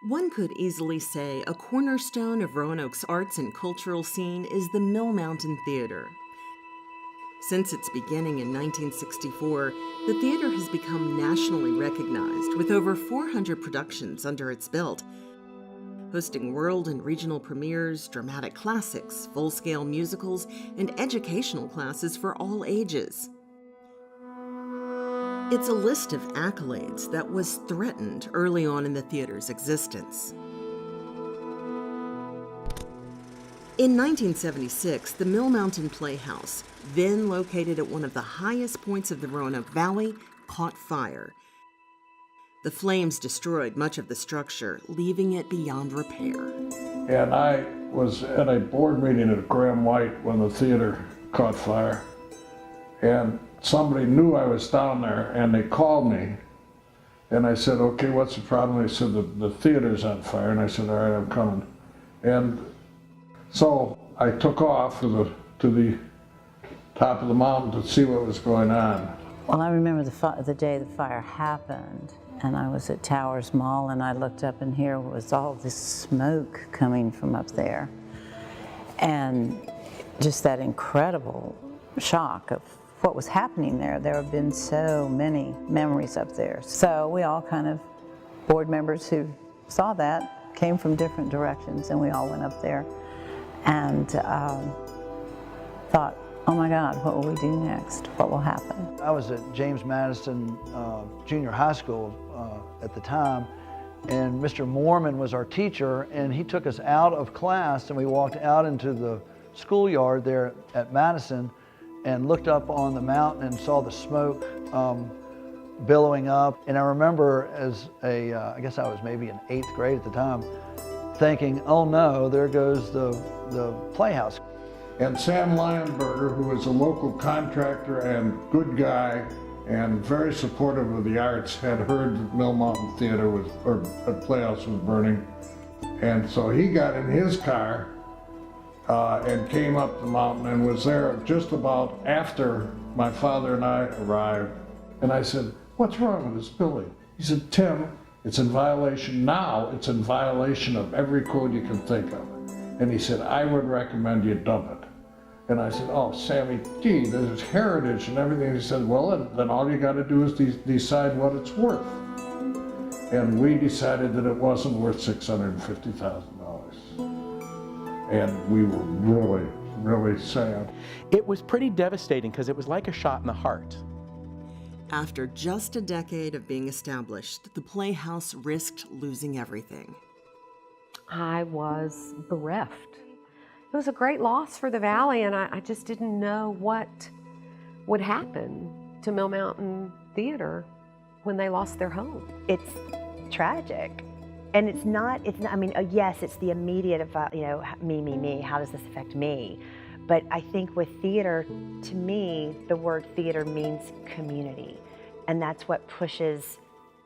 One could easily say a cornerstone of Roanoke's arts and cultural scene is the Mill Mountain Theatre. Since its beginning in 1964, the theater has become nationally recognized with over 400 productions under its belt, hosting world and regional premieres, dramatic classics, full-scale musicals, and educational classes for all ages. It's a list of accolades that was threatened early on in the theater's existence. In 1976, the Mill Mountain Playhouse, then located at one of the highest points of the Roanoke Valley, caught fire. The flames destroyed much of the structure, leaving it beyond repair. And I was at a board meeting at Graham White when the theater caught fire. And somebody knew I was down there, and they called me. And I said, okay, what's the problem? They said, the theater's on fire. And I said, all right, I'm coming. And so I took off to the top of the mountain to see what was going on. Well, I remember the day the fire happened, and I was at Towers Mall, and I looked up, and here was all this smoke coming from up there. And just that incredible shock of what was happening there. There have been so many memories up there. So we all kind of, board members who saw that, came from different directions, and we all went up there and thought, oh my God, what will we do next? What will happen? I was at James Madison Junior High School at the time, and Mr. Mormon was our teacher, and he took us out of class, and we walked out into the schoolyard there at Madison and looked up on the mountain and saw the smoke billowing up. And I remember as I guess I was maybe in 8th grade at the time, thinking, oh no, there goes the Playhouse. And Sam Lionberger, who was a local contractor and good guy and very supportive of the arts, had heard that Mill Mountain Theater or Playhouse was burning. And so he got in his car and came up the mountain and was there just about after my father and I arrived. And I said, what's wrong with this building? He said, Tim, it's in violation now. It's in violation of every code you can think of. And he said, I would recommend you dump it. And I said, oh, Sammy, gee, there's heritage and everything. He said, well, then all you got to do is decide what it's worth. And we decided that it wasn't worth $650,000. And we were really, really sad. It was pretty devastating because it was like a shot in the heart. After just a decade of being established, the Playhouse risked losing everything. I was bereft. It was a great loss for the Valley, and I just didn't know what would happen to Mill Mountain Theater when they lost their home. It's tragic. And it's not, I mean, yes, it's the immediate, me, how does this affect me? But I think with theater, to me, the word theater means community. And that's what pushes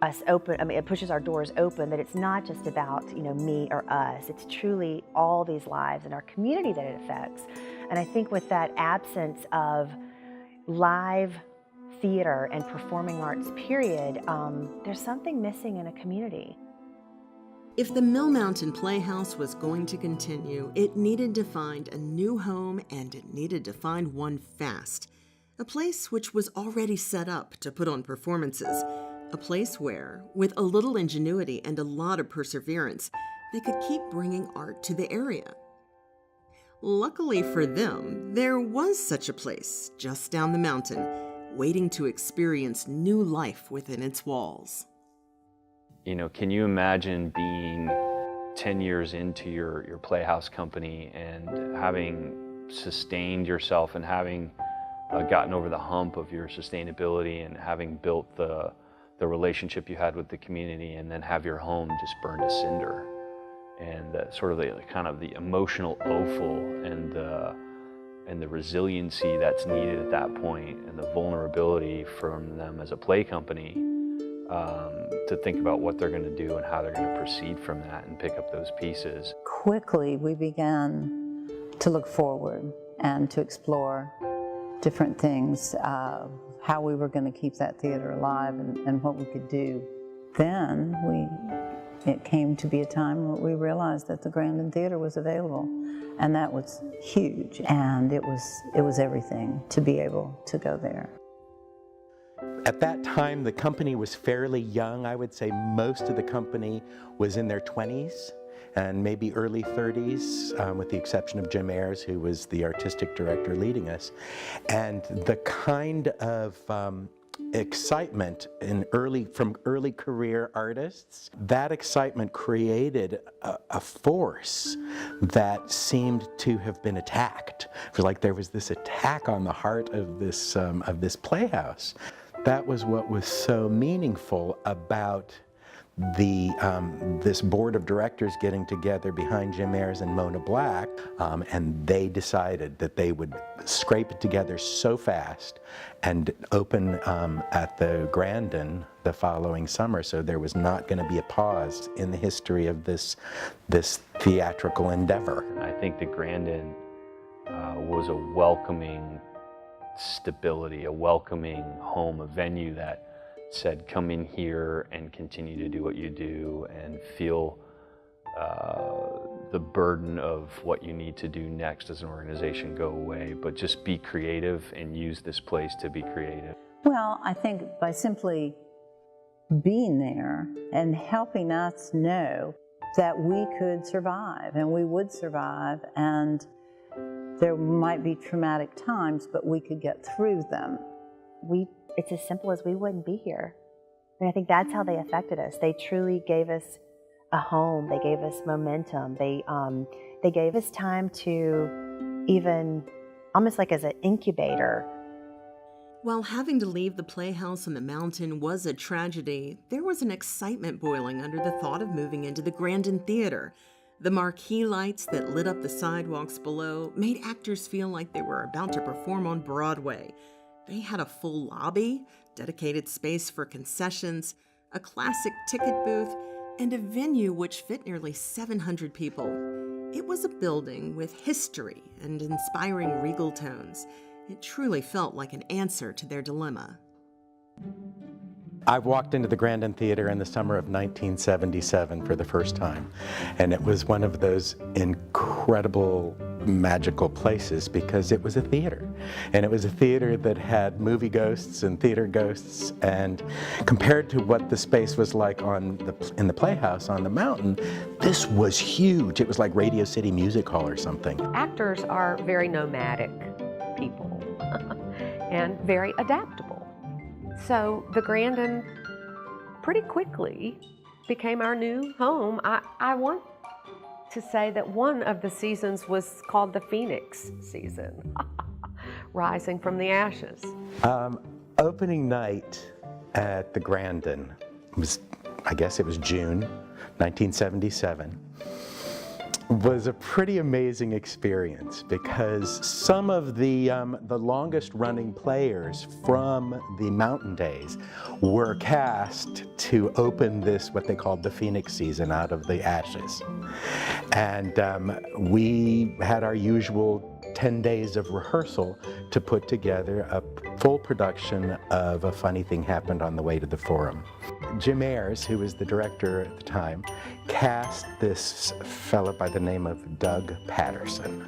us open, it pushes our doors open, that it's not just about, me or us. It's truly all these lives and our community that it affects. And I think with that absence of live theater and performing arts, period, there's something missing in a community. If the Mill Mountain Playhouse was going to continue, it needed to find a new home, and it needed to find one fast. A place which was already set up to put on performances. A place where, with a little ingenuity and a lot of perseverance, they could keep bringing art to the area. Luckily for them, there was such a place just down the mountain, waiting to experience new life within its walls. You know, can you imagine being 10 years into your Playhouse company and having sustained yourself and having gotten over the hump of your sustainability and having built the relationship you had with the community, and then have your home just burned to cinder? And sort of the emotional offal and the resiliency that's needed at that point, and the vulnerability from them as a play company to think about what they're going to do and how they're going to proceed from that and pick up those pieces. Quickly, we began to look forward and to explore different things, how we were going to keep that theater alive and what we could do. Then we it came to be a time where we realized that the Grandin Theatre was available. And that was huge, and it was everything to be able to go there. At that time, the company was fairly young. I would say most of the company was in their 20s and maybe early 30s, with the exception of Jim Ayers, who was the artistic director leading us. And the kind of excitement from early career artists, that excitement created a force that seemed to have been attacked. It was like there was this attack on the heart of this playhouse. That was what was so meaningful about this board of directors getting together behind Jim Ayers and Mona Black, and they decided that they would scrape it together so fast and open at the Grandin the following summer, so there was not going to be a pause in the history of this theatrical endeavor. I think the Grandin was a welcoming stability, a welcoming home, a venue that said, come in here and continue to do what you do and feel the burden of what you need to do next as an organization go away, but just be creative and use this place to be creative. Well, I think by simply being there and helping us know that we could survive and we would survive, and there might be traumatic times, but we could get through them. It's as simple as we wouldn't be here. And I think that's how they affected us. They truly gave us a home. They gave us momentum. They gave us time to even, almost like as an incubator. While having to leave the Playhouse on the mountain was a tragedy, there was an excitement boiling under the thought of moving into the Grandin Theatre. The marquee lights that lit up the sidewalks below made actors feel like they were about to perform on Broadway. They had a full lobby, dedicated space for concessions, a classic ticket booth, and a venue which fit nearly 700 people. It was a building with history and inspiring regal tones. It truly felt like an answer to their dilemma. I walked into the Grandin Theatre in the summer of 1977 for the first time, and it was one of those incredible, magical places because it was a theater, and it was a theater that had movie ghosts and theater ghosts, and compared to what the space was like in the Playhouse on the mountain, this was huge. It was like Radio City Music Hall or something. Actors are very nomadic people and very adaptable. So the Grandin pretty quickly became our new home. I want to say that one of the seasons was called the Phoenix season, rising from the ashes. Opening night at the Grandin was, I guess it was June 1977. Was a pretty amazing experience because some of the longest running players from the Mountain Days were cast to open this, what they called the Phoenix season, out of the ashes. And we had our usual 10 days of rehearsal to put together a full production of A Funny Thing Happened on the Way to the Forum. Jim Ayers, who was the director at the time, cast this fellow by the name of Doug Patterson,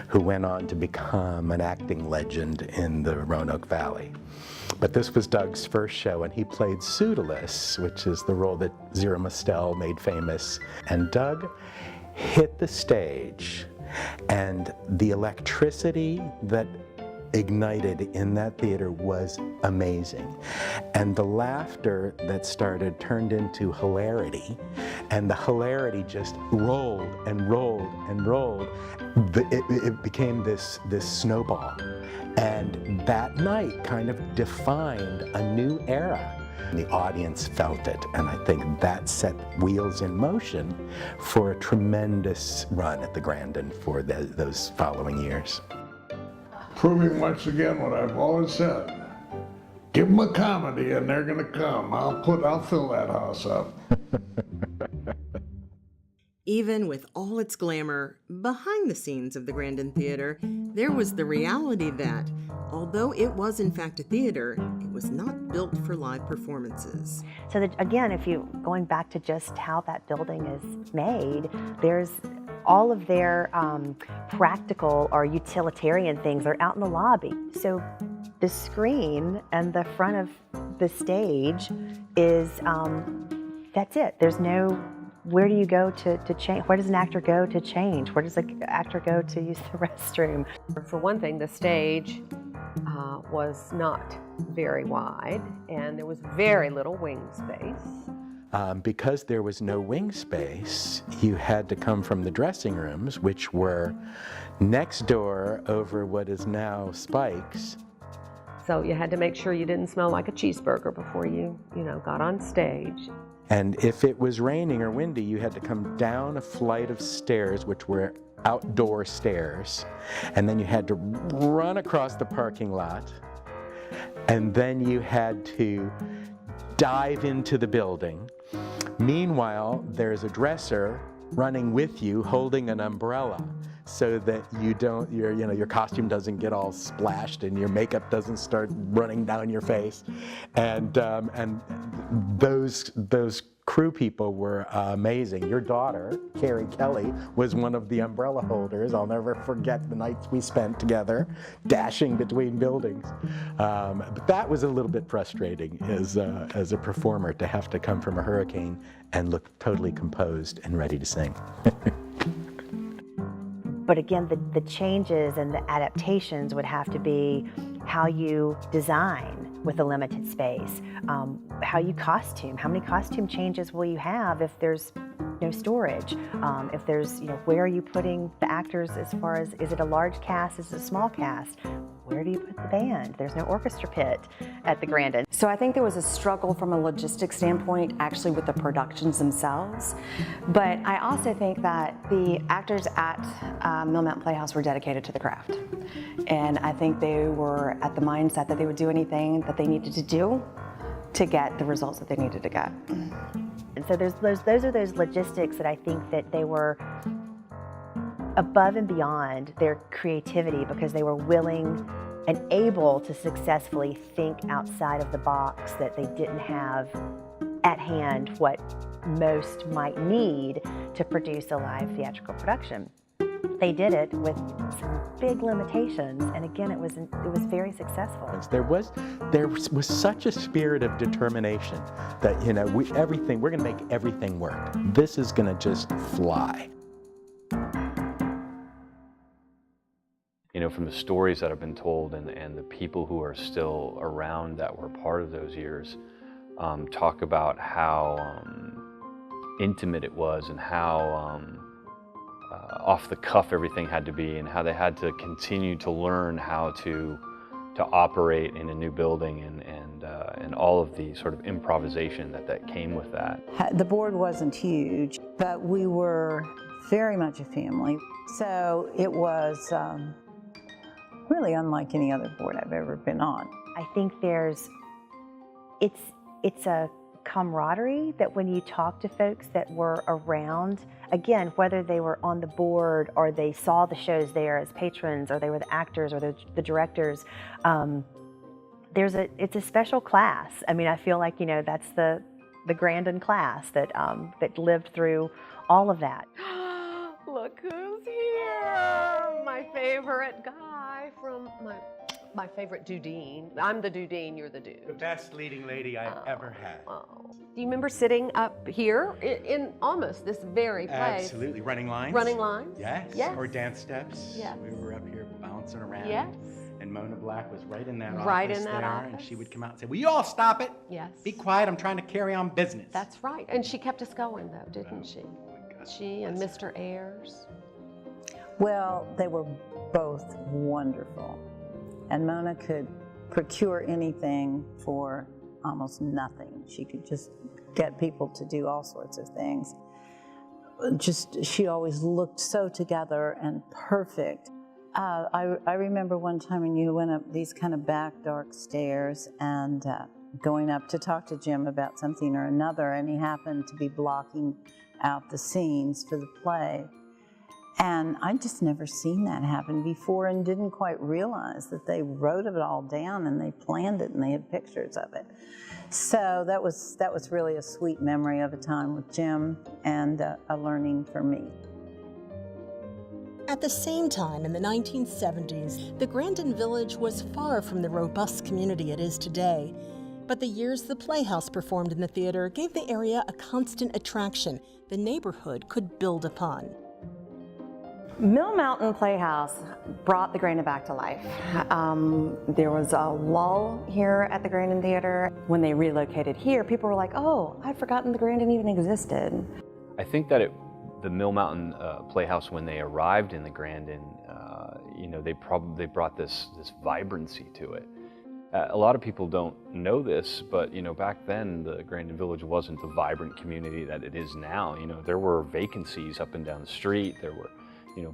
who went on to become an acting legend in the Roanoke Valley. But this was Doug's first show, and he played Pseudolus, which is the role that Zira Mostel made famous. And Doug hit the stage, and the electricity that ignited in that theater was amazing. And the laughter that started turned into hilarity, and the hilarity just rolled and rolled and rolled. It became this snowball. And that night kind of defined a new era. The audience felt it, and I think that set wheels in motion for a tremendous run at the Grandin for those following years. Proving once again what I've always said. Give them a comedy and they're gonna come. I'll fill that house up. Even with all its glamour, behind the scenes of the Grandin Theatre, there was the reality that, although it was in fact a theater, it was not built for live performances. So that, again, going back to just how that building is made, there's all of their practical or utilitarian things are out in the lobby. So the screen and the front of the stage is, that's it. There's no, where do you go to change? Where does an actor go to change? Where does an actor go to use the restroom? For one thing, the stage was not very wide, and there was very little wing space. Because there was no wing space, you had to come from the dressing rooms, which were next door over what is now Spike's. So you had to make sure you didn't smell like a cheeseburger before you got on stage. And if it was raining or windy, you had to come down a flight of stairs, which were outdoor stairs, and then you had to run across the parking lot, and then you had to dive into the building. Meanwhile, there's a dresser running with you holding an umbrella so that your costume doesn't get all splashed and your makeup doesn't start running down your face. And those crew people were amazing. Your daughter, Carrie Kelly, was one of the umbrella holders. I'll never forget the nights we spent together dashing between buildings. But that was a little bit frustrating as a performer, to have to come from a hurricane and look totally composed and ready to sing. But again, the changes and the adaptations would have to be how you design with a limited space, how you costume. How many costume changes will you have if there's no storage? If there's, where are you putting the actors as far as, is it a large cast, is it a small cast? Where do you put the band? There's no orchestra pit at the Grandin. So I think there was a struggle from a logistics standpoint actually with the productions themselves. But I also think that the actors at Mill Mountain Playhouse were dedicated to the craft. And I think they were at the mindset that they would do anything that they needed to do to get the results that they needed to get. And so those are those logistics that I think that they were above and beyond their creativity, because they were willing and able to successfully think outside of the box, that they didn't have at hand what most might need to produce a live theatrical production. They did it with some big limitations, and again, it was very successful. There was such a spirit of determination that we're going to make everything work. This is going to just fly. From the stories that have been told and the people who are still around that were part of those years, talk about how intimate it was and how off the cuff everything had to be, and how they had to continue to learn how to operate in a new building, and all of the sort of improvisation that came with that. The board wasn't huge, but we were very much a family. So it was really unlike any other board I've ever been on. I think it's a camaraderie that when you talk to folks that were around, again, whether they were on the board or they saw the shows there as patrons, or they were the actors or the directors, it's a special class. I mean, I feel like, that's the Grandin class that lived through all of that. Look who's here! My favorite guy from my favorite dudeen. I'm the dudeen, you're the dude. The best leading lady I've ever had. Oh. Do you remember sitting up here in almost this very place? Absolutely. Running lines? Running lines? Yes. Yes. Or dance steps. Yes. We were up here bouncing around. Yes. And Mona Black was right in that office Right in that there, office. and she would come out and say, "Will you all stop it? Yes. Be quiet, I'm trying to carry on business." That's right. And she kept us going, though, didn't she? My God. She and Mr. Ayers. Well, they were both wonderful. And Mona could procure anything for almost nothing. She could just get people to do all sorts of things. She always looked so together and perfect. I remember one time when you went up these kind of back dark stairs and going up to talk to Jim about something or another, and he happened to be blocking out the scenes for the play. And I'd just never seen that happen before and didn't quite realize that they wrote it all down and they planned it and they had pictures of it. So that was really a sweet memory of a time with Jim and a learning for me. At the same time, in the 1970s, the Grandin Village was far from the robust community it is today. But the years the Playhouse performed in the theater gave the area a constant attraction the neighborhood could build upon. Mill Mountain Playhouse brought the Grandin back to life. There was a lull here at the Grandin Theatre. When they relocated here, people were like, oh, I'd forgotten the Grandin even existed. I think that the Mill Mountain Playhouse, when they arrived in the Grandin, they brought this vibrancy to it. A lot of people don't know this, but back then the Grandin Village wasn't the vibrant community that it is now. There were vacancies up and down the street. There were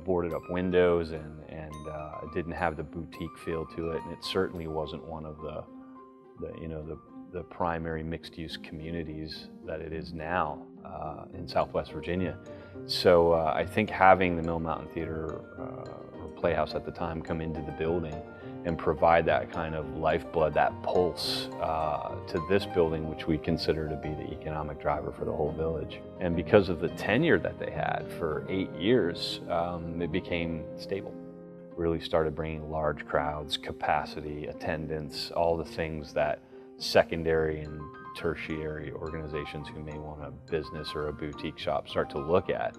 boarded up windows, and it didn't have the boutique feel to it, and it certainly wasn't one of the primary mixed-use communities that it is now in Southwest Virginia. So I think having the Mill Mountain Theater or Playhouse at the time come into the building and provide that kind of lifeblood, that pulse to this building, which we consider to be the economic driver for the whole village. And because of the tenure that they had for 8 years, it became stable. Really started bringing large crowds, capacity, attendance, all the things that secondary and tertiary organizations who may want a business or a boutique shop start to look at.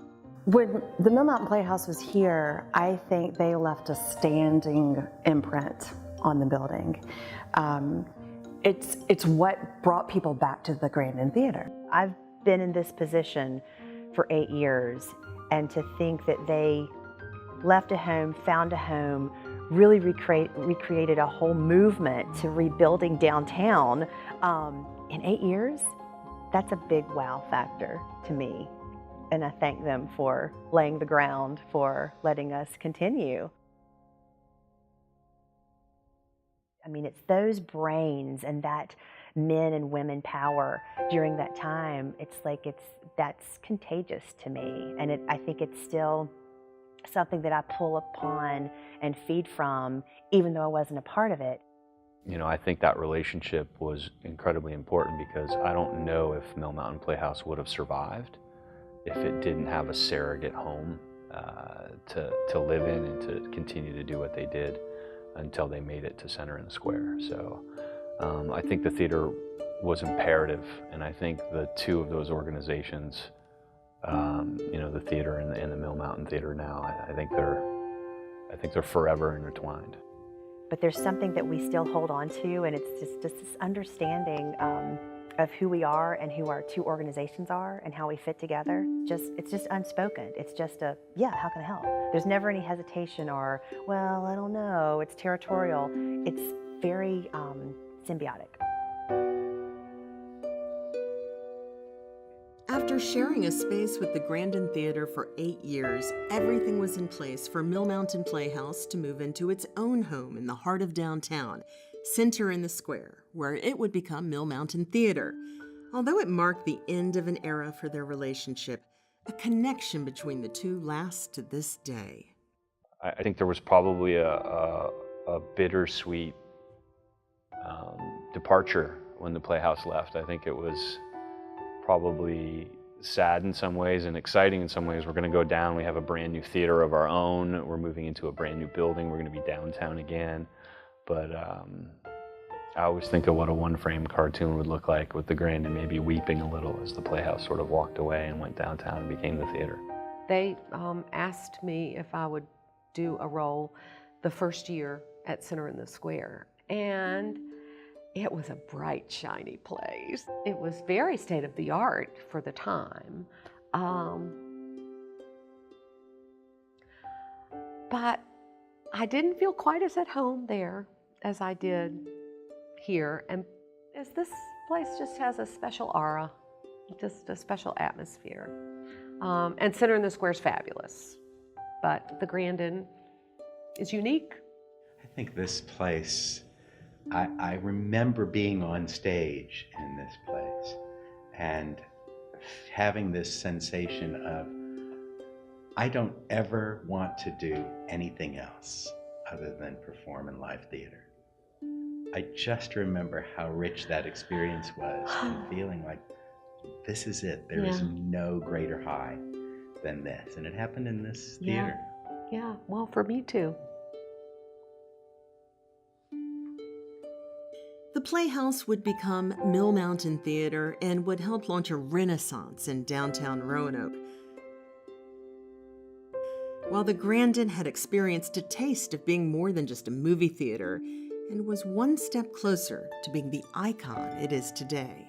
When the Mill Mountain Playhouse was here, I think they left a standing imprint on the building. It's what brought people back to the Grandin Theatre. I've been in this position for 8 years, and to think that they left a home, found a home, really recreated a whole movement to rebuilding downtown in 8 years, that's a big wow factor to me. And I thank them for laying the ground for letting us continue. I mean, it's those brains and that men and women power during that time. It's like that's contagious to me. And I think it's still something that I pull upon and feed from, even though I wasn't a part of it. I think that relationship was incredibly important, because I don't know if Mill Mountain Playhouse would have survived if it didn't have a surrogate home to live in and to continue to do what they did until they made it to Center in the Square. So I think the theater was imperative, and I think the two of those organizations, the theater and the Mill Mountain Theater now, I think they're forever intertwined. But there's something that we still hold on to, and it's just this understanding of who we are and who our two organizations are and how we fit together. It's just unspoken. It's just how can I help? There's never any hesitation or, well, I don't know, it's territorial. It's very symbiotic. After sharing a space with the Grandin Theatre for 8 years, everything was in place for Mill Mountain Playhouse to move into its own home in the heart of downtown, Center in the Square, where it would become Mill Mountain Theatre. Although it marked the end of an era for their relationship, a connection between the two lasts to this day. I think there was probably a bittersweet departure when the Playhouse left. I think it was probably sad in some ways and exciting in some ways. We're going to go down. We have a brand new theater of our own. We're moving into a brand new building. We're going to be downtown again. But I always think of what a one-frame cartoon would look like, with the Grandin maybe weeping a little as the Playhouse sort of walked away and went downtown and became the theater. They asked me if I would do a role the first year at Center in the Square. And it was a bright, shiny place. It was very state-of-the-art for the time. But I didn't feel quite as at home there as I did here. And as this place just has a special aura, just a special atmosphere. And Center in the Square is fabulous. But the Grandin is unique. I think this place, I remember being on stage in this place and having this sensation of I don't ever want to do anything else other than perform in live theater. I just remember how rich that experience was and feeling like this is it. There is no greater high than this. And it happened in this theater. Yeah, well, for me too. The Playhouse would become Mill Mountain Theater and would help launch a renaissance in downtown Roanoke. While the Grandin had experienced a taste of being more than just a movie theater and was one step closer to being the icon it is today.